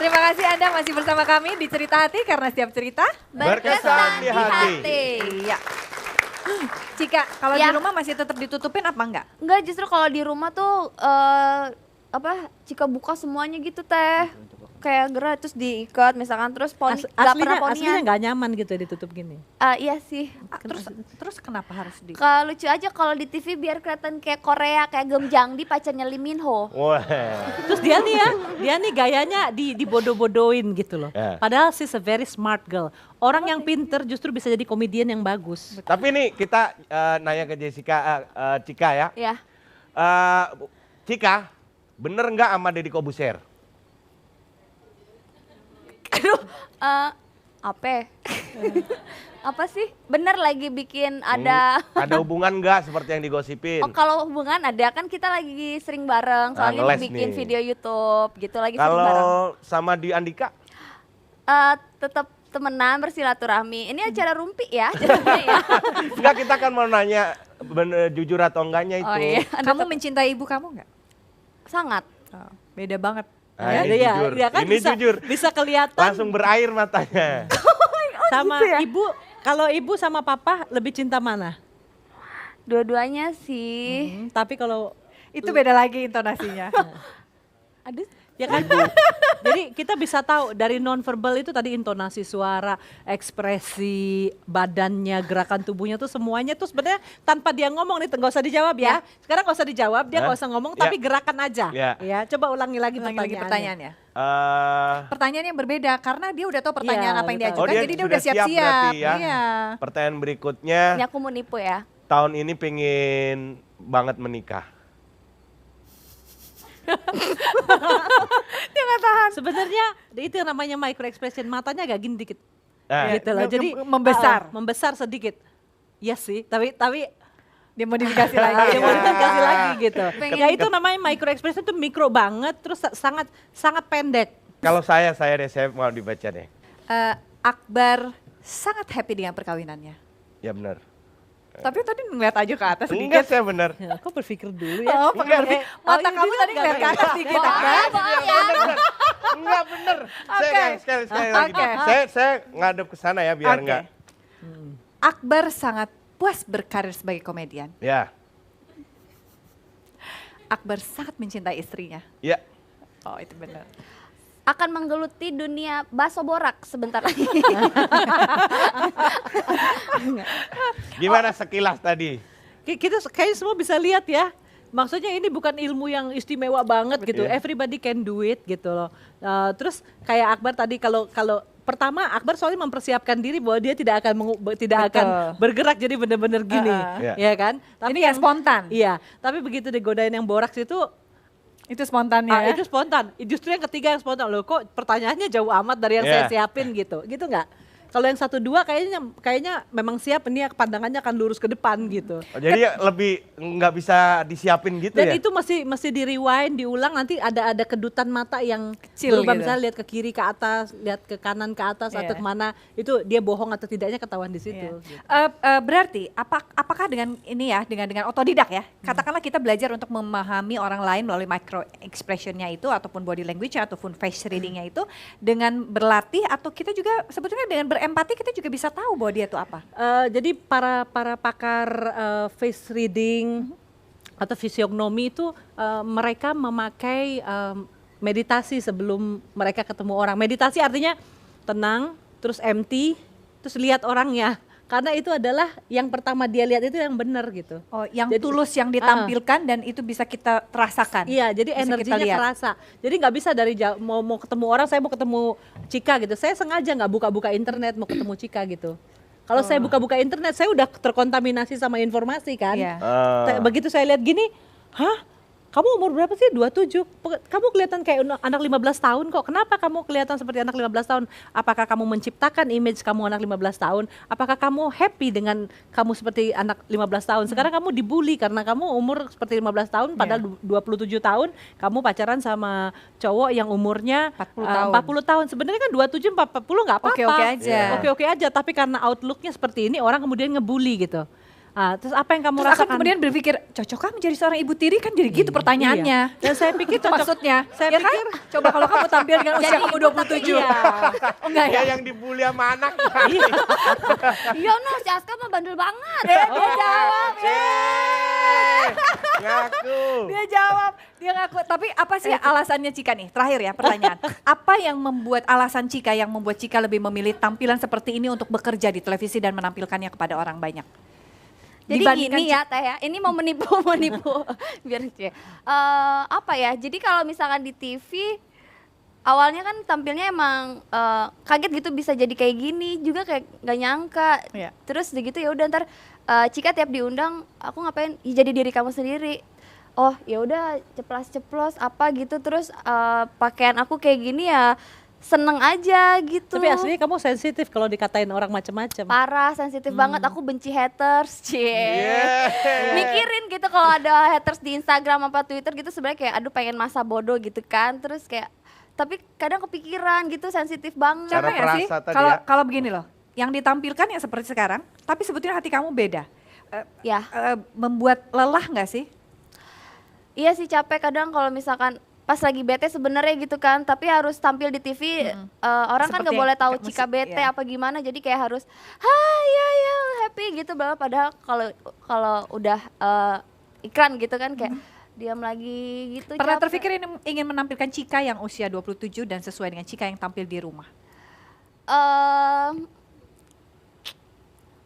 Terima kasih Anda masih bersama kami di Cerita Hati karena setiap cerita Berkesan di hati. Iya. Cika, kalau di rumah masih tetap ditutupin apa enggak? Enggak, justru kalau di rumah tuh Cika buka semuanya gitu teh. Kayak gerak terus diikat misalkan terus poni nggak pernah ponian. Aslinya nggak nyaman gitu ya ditutup gini. Iya sih. Terus kenapa harus di? Kalau lucu aja kalau di TV biar kelihatan kayak Korea, kayak Gemjangdi pacarnya Lee Min Ho. Wah. Terus dia nih gayanya dibodoh-bodohin gitu loh. Padahal she's a very smart girl. Orang yang pinter justru bisa jadi komedian yang bagus. Tapi nih kita nanya ke Cika ya. Ya. Cika, bener nggak sama Deddy Kobuser? Aduh, apa? Apa sih? Bener lagi bikin ada. Ada hubungan nggak seperti yang digosipin? Oh, kalau hubungan ada kan kita lagi sering bareng. Soalnya ngeles bikin nih. video YouTube gitu lagi sering bareng. Kalau sama di Andika? Tetap temenan bersilaturahmi. Ini acara rumpi ya jadinya ya. Enggak, kita kan mau nanya jujur atau enggaknya itu. Oh iya. Kamu mencintai ibu kamu enggak? Sangat. Oh, beda banget. Nah, ini jujur. Ya kan Ini jujur. Bisa kelihatan Langsung berair matanya. sama gitu ya? ibu. Kalau ibu sama papa lebih cinta mana? Dua-duanya sih. Tapi kalau Itu beda lagi intonasinya. Aduh. ya kan, jadi kita bisa tahu dari nonverbal itu tadi intonasi suara, ekspresi badannya, gerakan tubuhnya tuh semuanya tuh sebenarnya tanpa dia ngomong nih, nggak usah dijawab ya. Sekarang nggak usah dijawab, dia nggak usah ngomong, tapi gerakan aja. Ya, coba ulangi lagi pertanyaannya. Pertanyaan yang berbeda karena dia udah tahu pertanyaan apa yang diajukan, dia jadi dia sudah udah siap siap-siap. berarti ya. Iya. Pertanyaan berikutnya, Ini aku mau nipu ya. tahun ini pengen banget menikah. Dia nggak tahan. Sebenarnya itu yang namanya micro expression, matanya agak gini dikit. Gitu loh. Jadi membesar. Membesar sedikit. Iya sih, tapi Dia modifikasi lagi. dia mau dikasih lagi gitu. Pengen- Ya itu namanya micro expression itu mikro banget, terus sangat pendek. Kalau saya mau dibaca deh. Akbar sangat happy dengan perkawinannya. Ya benar. Tapi tadi ngeliat aja ke atas sedikit. Enggak, saya benar. Ya, kok berpikir dulu ya? Oh, pakai berpikir. Mata kamu tadi ngeliat ke atas sedikit, Akbar. Enggak bener. Oke. Sekali lagi. Oke. Saya ngadep ke sana ya biar Oke. enggak. Akbar sangat puas berkarir sebagai komedian. Ya. Akbar sangat mencintai istrinya. Ya. Oh, itu benar. Akan menggeluti dunia bakso borak sebentar lagi. Gimana sekilas tadi? Kita kayaknya semua bisa lihat ya. Maksudnya ini bukan ilmu yang istimewa banget gitu. Iya. Everybody can do it gitu loh. Terus kayak Akbar tadi kalau pertama Akbar soalnya mempersiapkan diri bahwa dia tidak akan bergerak jadi benar-benar gini, ya kan? Tapi Ini yang spontan. Iya, tapi begitu digodain yang boraks Itu spontannya ya? itu spontan. Justru yang ketiga yang spontan loh. Kok pertanyaannya jauh amat dari yang saya siapin gitu nggak? Kalau yang 1, 2 kayaknya memang siap, ini pandangannya akan lurus ke depan gitu. Oh, jadi lebih nggak bisa disiapin gitu Dan ya? itu mesti di rewind, diulang, nanti ada kedutan mata yang Kecil berubah, gitu. misalnya lihat ke kiri ke atas, lihat ke kanan ke atas atau Iya. kemana, itu dia bohong atau tidaknya ketahuan di situ. Iya. Gitu. Berarti apakah dengan ini ya, dengan otodidak ya, katakanlah kita belajar untuk memahami orang lain melalui micro expressionnya itu ataupun body language ataupun face readingnya itu dengan berlatih, atau kita juga sebetulnya dengan berempati kita juga bisa tahu bahwa dia itu apa? Jadi para pakar face reading atau fisiognomi itu mereka memakai meditasi sebelum mereka ketemu orang. Meditasi artinya tenang, terus empty, terus lihat orangnya. Karena itu adalah yang pertama dia lihat itu yang benar gitu. Oh, yang Jadi- tulus yang ditampilkan dan itu bisa kita rasakan. Iya, jadi Bisa kita energinya lihat. kerasa. Jadi nggak bisa dari jauh, mau ketemu orang, saya mau ketemu Cika gitu. Saya sengaja nggak buka-buka internet mau ketemu Cika gitu. Kalau saya buka-buka internet, saya udah terkontaminasi sama informasi kan. Iya. Begitu saya lihat gini, hah? Kamu umur berapa sih? 27. Kamu kelihatan kayak anak 15 tahun kok. Kenapa kamu kelihatan seperti anak 15 tahun? Apakah kamu menciptakan image kamu anak 15 tahun? Apakah kamu happy dengan kamu seperti anak 15 tahun? Sekarang kamu dibully karena kamu umur seperti 15 tahun, padahal 27 tahun kamu pacaran sama cowok yang umurnya 40 tahun. 40 tahun. Sebenarnya kan 27 40 nggak apa-apa. Oke-oke aja. Oke-oke aja, tapi karena outlooknya seperti ini orang kemudian ngebully gitu. Terus apa yang kamu Terus aku rasakan? kemudian berpikir, cocokkah menjadi seorang ibu tiri? Kan jadi gitu pertanyaannya. Iya. Dan saya pikir Itu maksudnya. Saya Ya kan? pikir Coba kalau kamu tampil dengan usia kamu 27. iya. Oh, enggak ya? Dia yang dibully sama anak. Iya no, si Aska mah bandel banget. Dia jawab. Ngaku. Dia ngaku. Tapi apa sih alasannya Cika nih? Terakhir ya pertanyaan. Apa yang membuat alasan Cika yang membuat Cika lebih memilih tampilan seperti ini untuk bekerja di televisi dan menampilkannya kepada orang banyak? Jadi Dibandingkan gini ya Teh ya, ini mau menipu biar apa ya? Jadi kalau misalkan di TV awalnya kan tampilnya emang kaget gitu bisa jadi kayak gini juga kayak nggak nyangka. Iya. Terus begitu ya udah ntar Cika tiap diundang aku ngapain? Ya, jadi diri kamu sendiri. Oh ya udah ceplos-ceplos apa gitu terus pakaian aku kayak gini ya seneng aja gitu. Tapi aslinya kamu sensitif kalau dikatain orang macam-macam. Parah, sensitif banget. Aku benci haters, Yeah. Mikirin gitu kalau ada haters di Instagram apa Twitter gitu sebenarnya kayak aduh pengen masa bodoh gitu kan. Terus kayak tapi kadang kepikiran gitu, sensitif banget. Cara Capek nggak sih? perasa tadi Kalau ya. kalau begini loh, yang ditampilkan ya seperti sekarang, tapi sebetulnya hati kamu beda. Ya, Membuat lelah nggak sih? iya sih capek kadang kalau misalkan pas lagi bete sebenarnya gitu kan, tapi harus tampil di TV. Orang kan Seperti nggak boleh tahu kayak Cika musik, bete ya. apa gimana, jadi kayak harus ya happy gitu. Padahal kalau udah iklan gitu kan kayak diam lagi gitu. Pernah capek. terpikir ini ingin menampilkan Cika yang usia 27 dan sesuai dengan Cika yang tampil di rumah?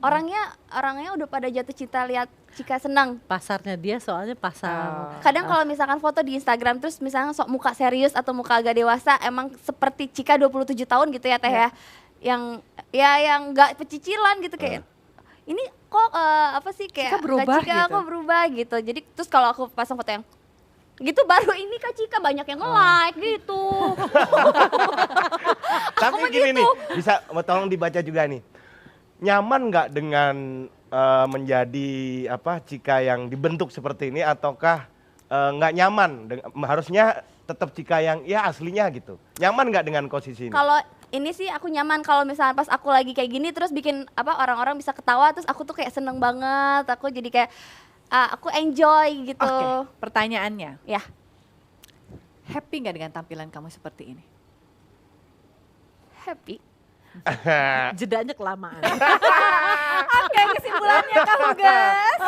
Orangnya udah pada jatuh cinta lihat Cika senang. Pasarnya dia soalnya pasar. Kadang kalau misalkan foto di Instagram terus misalnya sok muka serius atau muka agak dewasa emang seperti Cika 27 tahun gitu ya Teh ya. Yang nggak pecicilan gitu kayak ini kok apa sih kayak Cika berubah nggak Cika gitu. kok berubah gitu. Jadi terus kalau aku pasang foto yang gitu baru ini Kak Cika banyak yang nge-like gitu. Tapi gini nih, bisa tolong dibaca juga nih. Nyaman nggak dengan menjadi Cika yang dibentuk seperti ini ataukah nggak nyaman? Harusnya tetap Cika yang ya aslinya gitu. Nyaman nggak dengan posisi ini? Kalau ini sih aku nyaman kalau misalnya pas aku lagi kayak gini terus bikin orang-orang bisa ketawa terus aku tuh kayak seneng banget. Aku jadi kayak aku enjoy gitu. Oke, pertanyaannya, Ya. happy nggak dengan tampilan kamu seperti ini? Happy. Jedanya kelamaan. Oke, kesimpulannya kamu guys.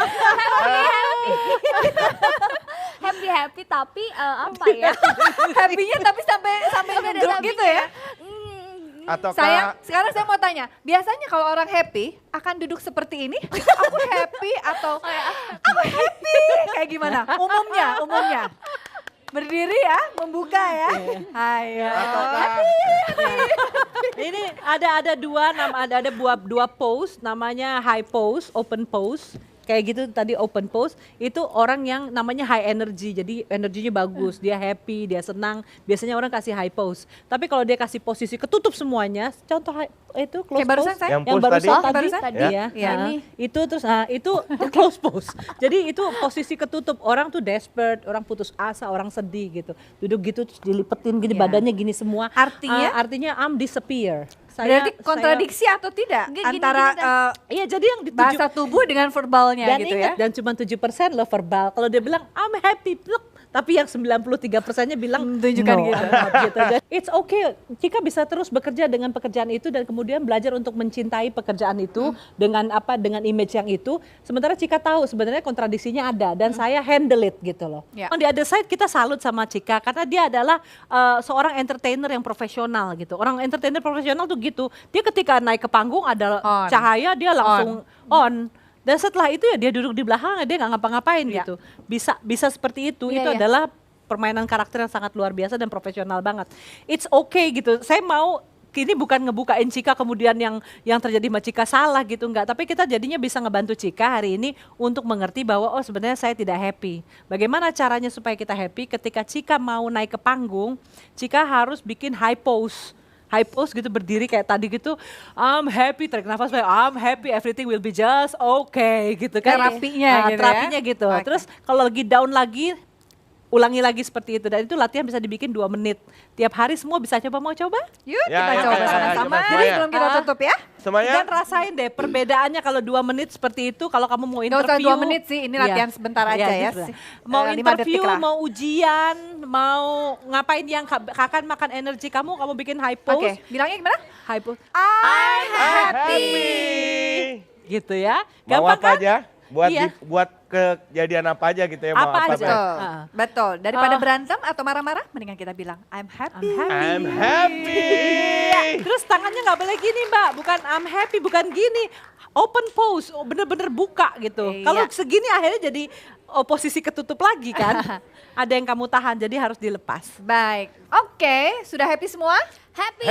Happy tapi apa ya? Happy-nya tapi sampai ngedrop gitu ya. Ataukah Sekarang saya mau tanya, biasanya kalau orang happy akan duduk seperti ini, aku happy atau aku happy, kayak gimana? Umumnya. Berdiri ya, membuka ya. Ayo. ataukah Ini ada dua pose, namanya high pose, open pose. Kayak gitu tadi open pose, itu orang yang namanya high energy, jadi energinya bagus, dia happy, dia senang. Biasanya orang kasih high pose. Tapi kalau dia kasih posisi ketutup semuanya, contoh itu close Kayak barusan pose. saya. Yang pose barusan tadi? tadi, Barusan? ya, Ya. itu terus itu close pose. Jadi itu posisi ketutup, orang tuh desperate, orang putus asa, orang sedih gitu. Duduk gitu terus dilipetin gini, Ya. badannya gini semua. Artinya? Artinya disappear. Berarti kontradiksi atau tidak Gini, antara Iya, jadi yang dituju bahasa tubuh dengan verbalnya dan gitu ingat, ya. dan cuma 7% lo verbal. Kalau dia bilang I'm happy, pluk, tapi yang 93%-nya bilang Tunjukkan no, gitu. I'm not gitu. Dan it's okay, Cika bisa terus bekerja dengan pekerjaan itu dan kemudian belajar untuk mencintai pekerjaan itu dengan image yang itu. Sementara Cika tahu sebenarnya kontradiksinya ada dan saya handle it gitu loh. Ya. On the other side kita salut sama Cika karena dia adalah seorang entertainer yang profesional gitu. Orang entertainer profesional tuh gitu. Dia ketika naik ke panggung ada On. cahaya dia langsung on. Dan setelah itu ya dia duduk di belakang, dia nggak ngapa-ngapain Iya. gitu. Bisa seperti itu. Iya, Itu iya. adalah permainan karakter yang sangat luar biasa dan profesional banget. It's okay gitu. Saya mau ini bukan ngebukain Cika kemudian yang terjadi sama Cika salah gitu, enggak. Tapi kita jadinya bisa ngebantu Cika hari ini untuk mengerti bahwa oh sebenarnya saya tidak happy. Bagaimana caranya supaya kita happy? Ketika Cika mau naik ke panggung, Cika harus bikin high pose gitu, berdiri kayak tadi gitu, I'm happy, tarik nafas baik, I'm happy, everything will be just okay gitu kan. Terapinya gitu ya. Terapinya gitu. Oke. Terus kalau lagi down lagi, ulangi lagi seperti itu, dan itu latihan bisa dibikin 2 menit tiap hari. Semua bisa coba, mau coba? Yuk Ya, kita ya, coba ya, sama-sama. kita Jadi semuanya. sebelum kita tutup ya. Semuanya. Dan rasain deh perbedaannya kalau 2 menit seperti itu, kalau kamu mau Nggak interview. usah 2 menit sih, ini latihan sebentar aja ya. gitu. Mau 5 interview, detik lah. mau ujian, mau ngapain yang akan makan energi kamu bikin high pose. Oke, bilangnya gimana? High pose. I'm Happy. Gitu ya. Mau Gampang apa kan? aja? Buat Iya. buat kejadian apa aja gitu ya, mau Apa apa aja. aja. Betul, Ah. betul. Daripada Ah. berantem atau marah-marah, mendingan kita bilang I'm happy. I'm happy. Terus tangannya nggak boleh gini Mbak, bukan I'm happy, bukan gini. Open pose, bener-bener buka gitu. Iya. Kalau segini akhirnya jadi posisi ketutup lagi kan. Ada yang kamu tahan, jadi harus dilepas. Baik, oke, sudah happy semua? Happy.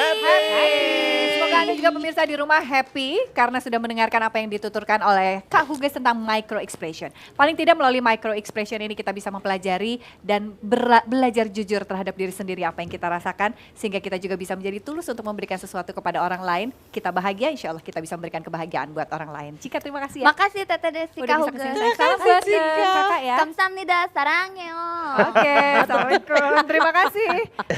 Semoga Anda juga pemirsa di rumah happy karena sudah mendengarkan apa yang dituturkan oleh Kak Huges tentang micro expression. Paling tidak melalui micro expression ini kita bisa mempelajari dan belajar jujur terhadap diri sendiri apa yang kita rasakan, sehingga kita juga bisa menjadi tulus untuk memberikan sesuatu kepada orang lain. Kita bahagia, insya Allah kita bisa memberikan kebahagiaan buat orang lain. Cika, terima kasih ya. Makasih Tete Desi Udah Kak bisa Huges. kesini. Salam buat Cika. kakak ya. Kamsahamnida, sarangyo. Oke, assalamualaikum. Terima kasih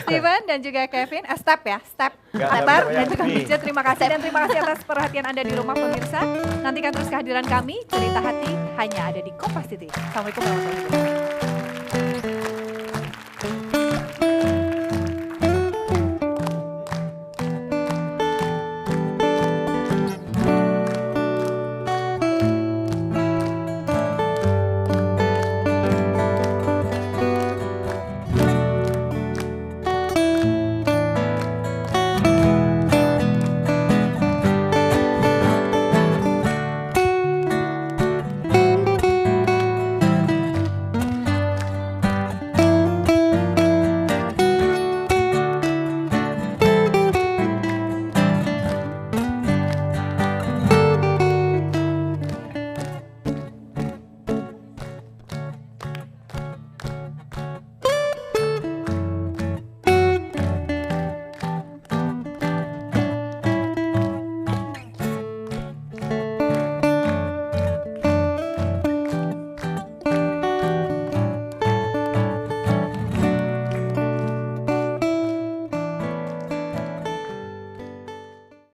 Steven dan juga Kevin. Step ya, step. Gak Atar ada dan juga nih. Bija, terima kasih dan terima kasih atas perhatian Anda di rumah pemirsa. Nantikan terus kehadiran kami, Cerita Hati hanya ada di Kompas TV. Assalamualaikum warahmatullahi wabarakatuh.